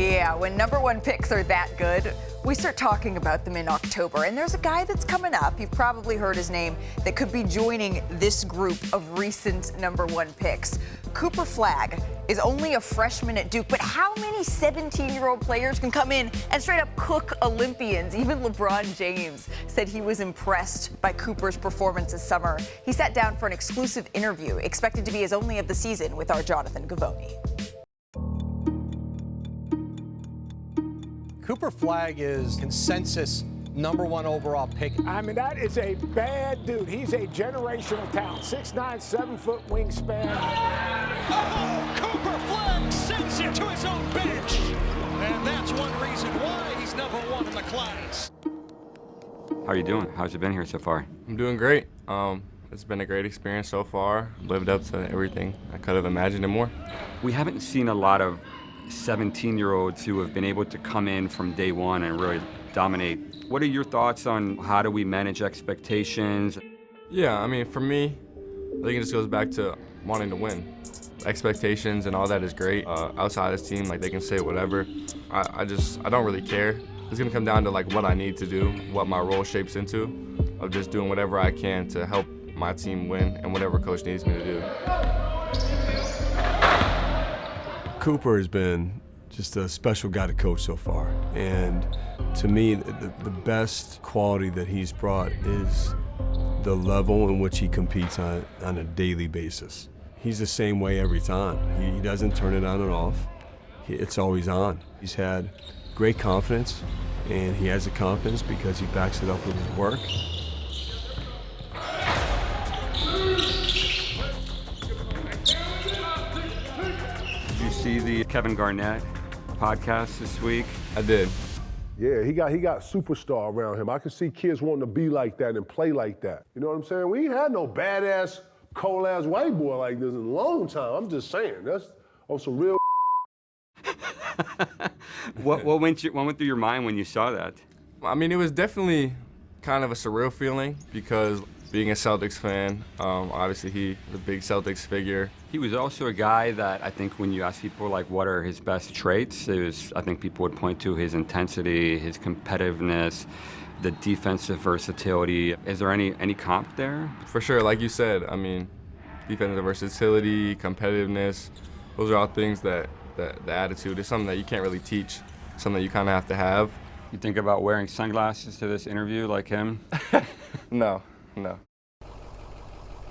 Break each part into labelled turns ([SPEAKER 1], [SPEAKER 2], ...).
[SPEAKER 1] Yeah, when number one picks are that good, we start talking about them in October. And there's a guy that's coming up, you've probably heard his name, that could be joining this group of recent number one picks. Cooper Flagg is only a freshman at Duke, but how many 17-year-old players can come in and straight up cook Olympians? Even LeBron James said he was impressed by Cooper's performance this summer. He sat down for an exclusive interview, expected to be his only of the season, with our Jonathan Givony.
[SPEAKER 2] Cooper Flagg is consensus number one overall pick.
[SPEAKER 3] I mean, that is a bad dude. He's a generational talent. 6'9", 7-foot wingspan.
[SPEAKER 4] Oh, Cooper Flagg sends it to his own bench. And that's one reason why he's number one in the class.
[SPEAKER 5] How are you doing? How's it been here so far?
[SPEAKER 6] I'm doing great. It's been a great experience so far. Lived up to everything I could have imagined and more.
[SPEAKER 5] We haven't seen a lot of 17-year-olds who have been able to come in from day one and really dominate. What are your thoughts on how do we manage expectations?
[SPEAKER 6] Yeah, I mean, for me, I think it just goes back to wanting to win. Expectations and all that is great. Outside this team, like, they can say whatever. I don't really care. It's gonna come down to like what I need to do, what my role shapes into, of just doing whatever I can to help my team win and whatever coach needs me to do.
[SPEAKER 7] Cooper has been just a special guy to coach so far. And to me, the best quality that he's brought is the level in which he competes on a daily basis. He's the same way every time. He doesn't turn it on and off. It's always on. He's had great confidence, and he has the confidence because he backs it up with his work.
[SPEAKER 5] See the Kevin Garnett podcast this week?
[SPEAKER 6] I did.
[SPEAKER 8] Yeah, he got superstar around him. I can see kids wanting to be like that and play like that. You know what I'm saying? We ain't had no badass, cold-ass white boy like this in a long time. I'm just saying. That's on some real
[SPEAKER 5] What went through your mind when you saw that?
[SPEAKER 6] I mean, it was definitely kind of a surreal feeling because being a Celtics fan, obviously he's a big Celtics figure.
[SPEAKER 5] He was also a guy that I think when you ask people like what are his best traits, I think people would point to his intensity, his competitiveness, the defensive versatility. Is there any comp there?
[SPEAKER 6] For sure, like you said, I mean, defensive versatility, competitiveness, those are all things that the attitude is something that you can't really teach, something that you kind of have to have.
[SPEAKER 5] You think about wearing sunglasses to this interview like him?
[SPEAKER 6] No.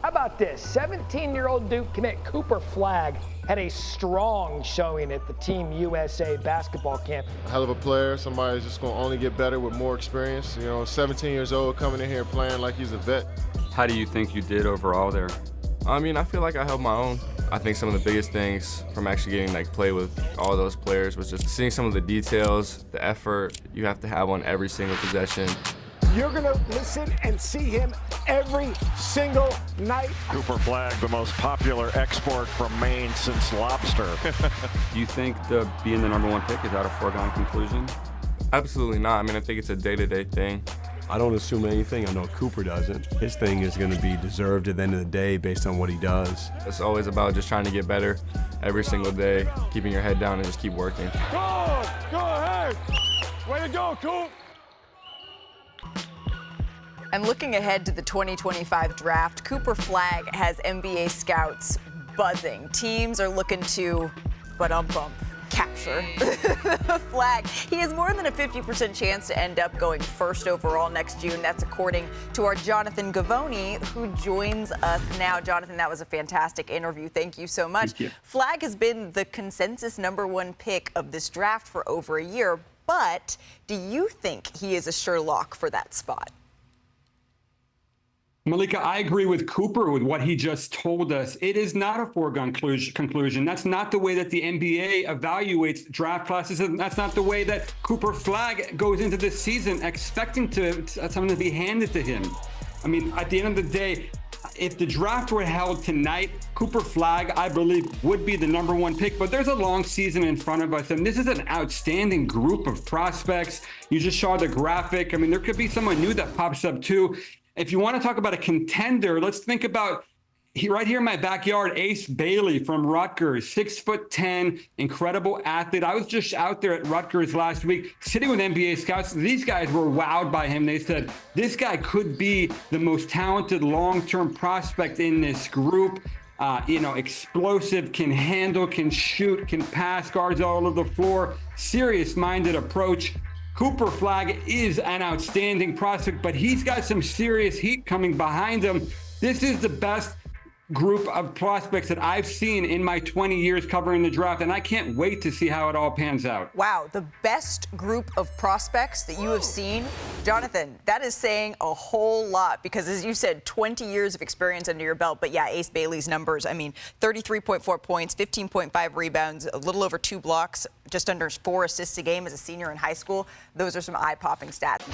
[SPEAKER 3] How about this? 17-year-old Duke commit Cooper Flagg had a strong showing at the Team USA basketball camp.
[SPEAKER 9] Hell of a player, somebody who's just going to only get better with more experience. You know, 17 years old, coming in here playing like he's a vet.
[SPEAKER 5] How do you think you did overall there?
[SPEAKER 6] I mean, I feel like I held my own. I think some of the biggest things from actually getting like play with all those players was just seeing some of the details, the effort you have to have on every single possession.
[SPEAKER 3] You're going to listen and see him every single night.
[SPEAKER 4] Cooper Flagg, the most popular export from Maine since lobster.
[SPEAKER 5] Do you think being the number one pick is that a foregone conclusion?
[SPEAKER 6] Absolutely not. I mean, I think it's a day-to-day thing.
[SPEAKER 7] I don't assume anything. I know Cooper doesn't. His thing is going to be deserved at the end of the day based on what he does.
[SPEAKER 6] It's always about just trying to get better every single day, keeping your head down and just keep working.
[SPEAKER 3] Go ahead. Way to go, Coop.
[SPEAKER 1] And looking ahead to the 2025 draft, Cooper Flagg has NBA scouts buzzing. Teams are looking to, capture Flagg. He has more than a 50% chance to end up going first overall next June. That's according to our Jonathan Givony, who joins us now. Jonathan, that was a fantastic interview. Thank you so much.
[SPEAKER 5] Thank you.
[SPEAKER 1] Flagg has been the consensus number one pick of this draft for over a year, but do you think he is a sure lock for that spot?
[SPEAKER 10] Malika, I agree with Cooper with what he just told us. It is not a foregone conclusion. That's not the way that the NBA evaluates draft classes. And that's not the way that Cooper Flagg goes into this season expecting something to be handed to him. I mean, at the end of the day, if the draft were held tonight, Cooper Flagg, I believe, would be the number one pick, but there's a long season in front of us, and this is an outstanding group of prospects. You just saw the graphic. I mean, there could be someone new that pops up too. If you want to talk about a contender, let's think about Right here in my backyard, Ace Bailey from Rutgers, 6'10", incredible athlete. I was just out there at Rutgers last week, sitting with NBA scouts. These guys were wowed by him. They said, this guy could be the most talented long-term prospect in this group. Explosive, can handle, can shoot, can pass, guards all over the floor, serious-minded approach. Cooper Flagg is an outstanding prospect, but he's got some serious heat coming behind him. This is the best group of prospects that I've seen in my 20 years covering the draft, and I can't wait to see how it all pans out.
[SPEAKER 1] Wow, the best group of prospects that you have seen. Jonathan, that is saying a whole lot because, as you said, 20 years of experience under your belt. But yeah, Ace Bailey's numbers, 33.4 points, 15.5 rebounds, a little over 2 blocks, just under 4 assists a game as a senior in high school. Those are some eye-popping stats.